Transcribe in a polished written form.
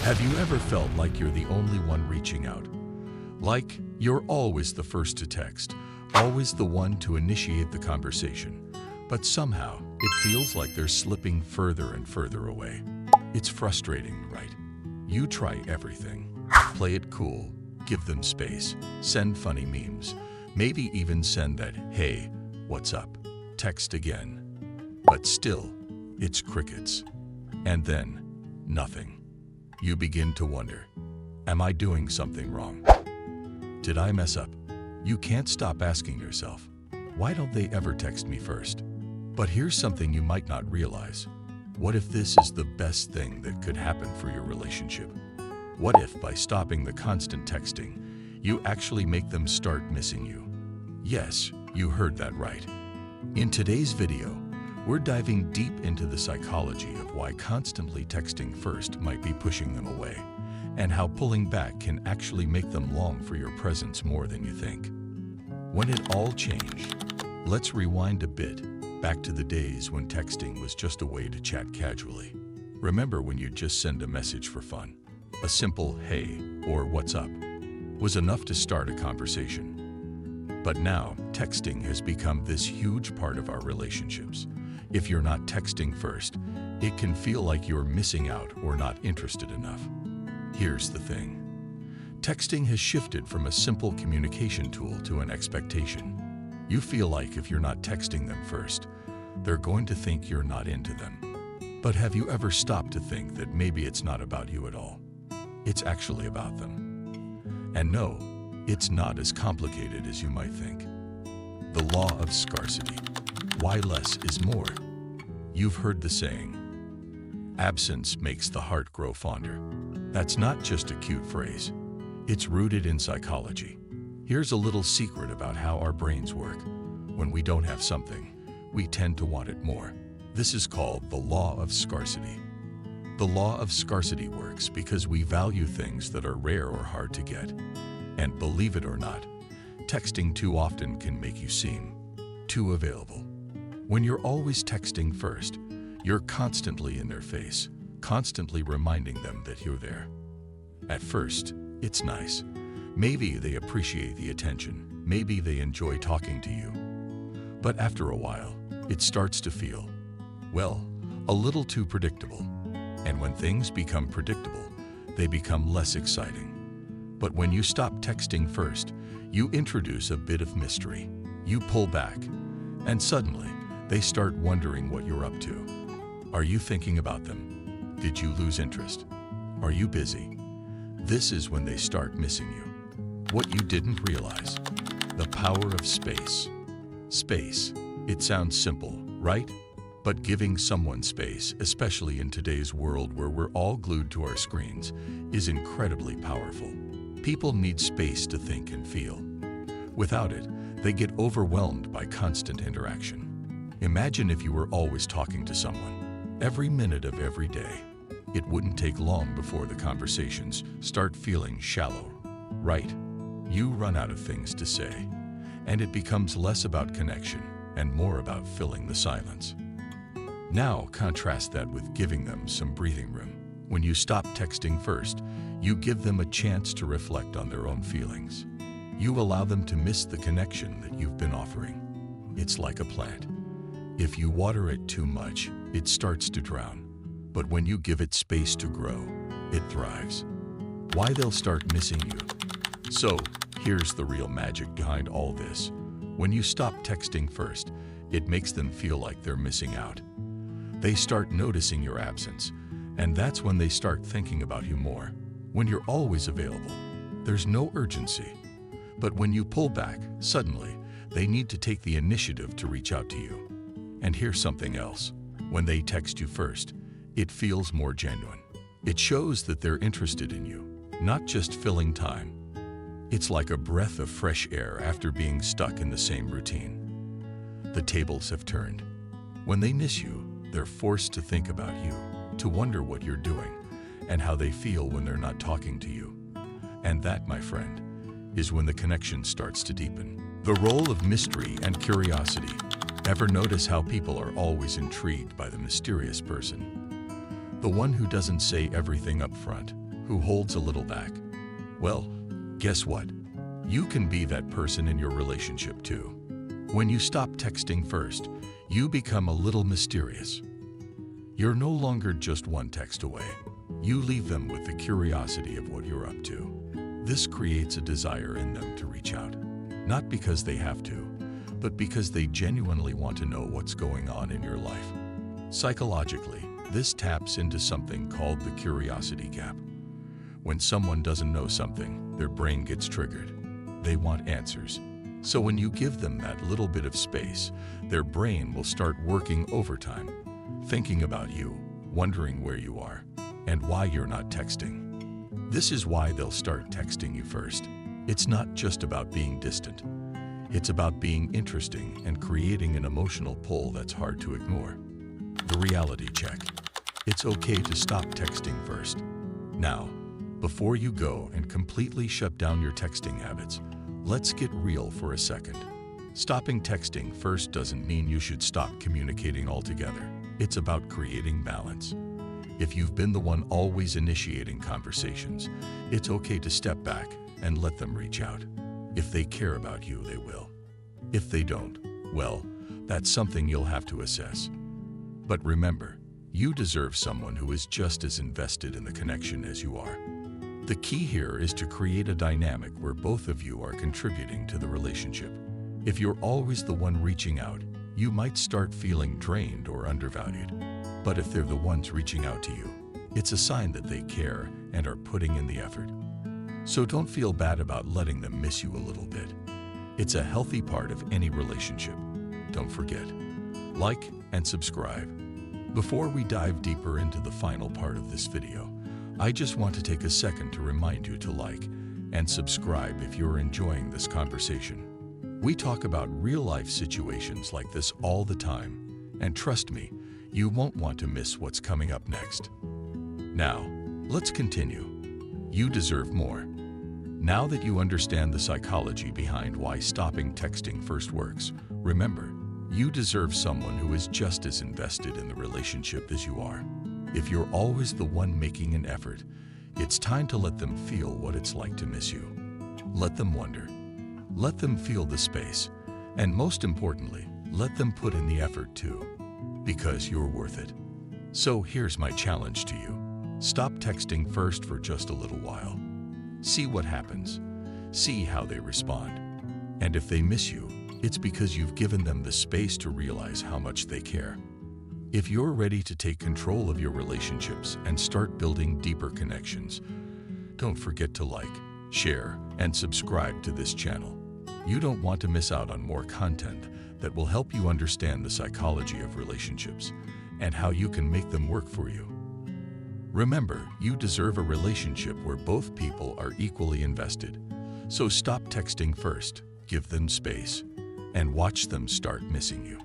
Have you ever felt like you're the only one reaching out? Like you're always the first to text, always the one to initiate the conversation, but somehow it feels like they're slipping further and further away. It's frustrating, right? You try everything. Play it cool, give them space, send funny memes, maybe even send that, "Hey, what's up?" text again. But still, it's crickets. And then, nothing. You begin to wonder, am I doing something wrong? Did I mess up? You can't stop asking yourself, why don't they ever text me first? But here's something you might not realize. What if this is the best thing that could happen for your relationship? What if by stopping the constant texting, you actually make them start missing you? Yes, you heard that right. In today's video, we're diving deep into the psychology of why constantly texting first might be pushing them away, and how pulling back can actually make them long for your presence more than you think. When it all changed, let's rewind a bit, back to the days when texting was just a way to chat casually. Remember when you'd just send a message for fun? A simple "hey" or "what's up" was enough to start a conversation. But now, texting has become this huge part of our relationships. If you're not texting first, it can feel like you're missing out or not interested enough. Here's the thing. Texting has shifted from a simple communication tool to an expectation. You feel like if you're not texting them first, they're going to think you're not into them. But have you ever stopped to think that maybe it's not about you at all? It's actually about them. And no, it's not as complicated as you might think. The law of scarcity. Why less is more? You've heard the saying, absence makes the heart grow fonder. That's not just a cute phrase. It's rooted in psychology. Here's a little secret about how our brains work. When we don't have something, we tend to want it more. This is called the law of scarcity. The law of scarcity works because we value things that are rare or hard to get. And believe it or not, texting too often can make you seem too available. When you're always texting first, you're constantly in their face, constantly reminding them that you're there. At first, it's nice. Maybe they appreciate the attention. Maybe they enjoy talking to you. But after a while, it starts to feel, well, a little too predictable. And when things become predictable, they become less exciting. But when you stop texting first, you introduce a bit of mystery. You pull back, and suddenly, they start wondering what you're up to. Are you thinking about them? Did you lose interest? Are you busy? This is when they start missing you. What you didn't realize. The power of space. Space. It sounds simple, right? But giving someone space, especially in today's world where we're all glued to our screens, is incredibly powerful. People need space to think and feel. Without it, they get overwhelmed by constant interaction. Imagine if you were always talking to someone, every minute of every day. It wouldn't take long before the conversations start feeling shallow, right? You run out of things to say, and it becomes less about connection and more about filling the silence. Now contrast that with giving them some breathing room. When you stop texting first, you give them a chance to reflect on their own feelings. You allow them to miss the connection that you've been offering. It's like a plant. If you water it too much, it starts to drown. But when you give it space to grow, it thrives. Why they'll start missing you. So, here's the real magic behind all this. When you stop texting first, it makes them feel like they're missing out. They start noticing your absence, and that's when they start thinking about you more. When you're always available, there's no urgency. But when you pull back, suddenly, they need to take the initiative to reach out to you. And here's something else. When they text you first, it feels more genuine. It shows that they're interested in you, not just filling time. It's like a breath of fresh air after being stuck in the same routine. The tables have turned. When they miss you, they're forced to think about you, to wonder what you're doing, and how they feel when they're not talking to you. And that, my friend, is when the connection starts to deepen. The role of mystery and curiosity. Ever notice how people are always intrigued by the mysterious person? The one who doesn't say everything up front, who holds a little back. Well, guess what? You can be that person in your relationship too. When you stop texting first, you become a little mysterious. You're no longer just one text away. You leave them with the curiosity of what you're up to. This creates a desire in them to reach out, not because they have to, but because they genuinely want to know what's going on in your life. Psychologically, this taps into something called the curiosity gap. When someone doesn't know something, their brain gets triggered. They want answers. So when you give them that little bit of space, their brain will start working overtime, thinking about you, wondering where you are, and why you're not texting. This is why they'll start texting you first. It's not just about being distant. It's about being interesting and creating an emotional pull that's hard to ignore. The reality check. It's okay to stop texting first. Now, before you go and completely shut down your texting habits, let's get real for a second. Stopping texting first doesn't mean you should stop communicating altogether. It's about creating balance. If you've been the one always initiating conversations, it's okay to step back and let them reach out. If they care about you, they will. If they don't, well, that's something you'll have to assess. But remember, you deserve someone who is just as invested in the connection as you are. The key here is to create a dynamic where both of you are contributing to the relationship. If you're always the one reaching out, you might start feeling drained or undervalued. But if they're the ones reaching out to you, it's a sign that they care and are putting in the effort. So don't feel bad about letting them miss you a little bit. It's a healthy part of any relationship. Don't forget, like and subscribe. Before we dive deeper into the final part of this video, I just want to take a second to remind you to like and subscribe if you're enjoying this conversation. We talk about real-life situations like this all the time, and trust me, you won't want to miss what's coming up next. Now, let's continue. You deserve more. Now that you understand the psychology behind why stopping texting first works, remember, you deserve someone who is just as invested in the relationship as you are. If you're always the one making an effort, it's time to let them feel what it's like to miss you. Let them wonder. Let them feel the space. And most importantly, let them put in the effort too, because you're worth it. So here's my challenge to you. Stop texting first for just a little while. See what happens. See how they respond. And if they miss you, it's because you've given them the space to realize how much they care. If you're ready to take control of your relationships and start building deeper connections, don't forget to like, share, and subscribe to this channel. You don't want to miss out on more content that will help you understand the psychology of relationships and how you can make them work for you. Remember, you deserve a relationship where both people are equally invested. So stop texting first, give them space, and watch them start missing you.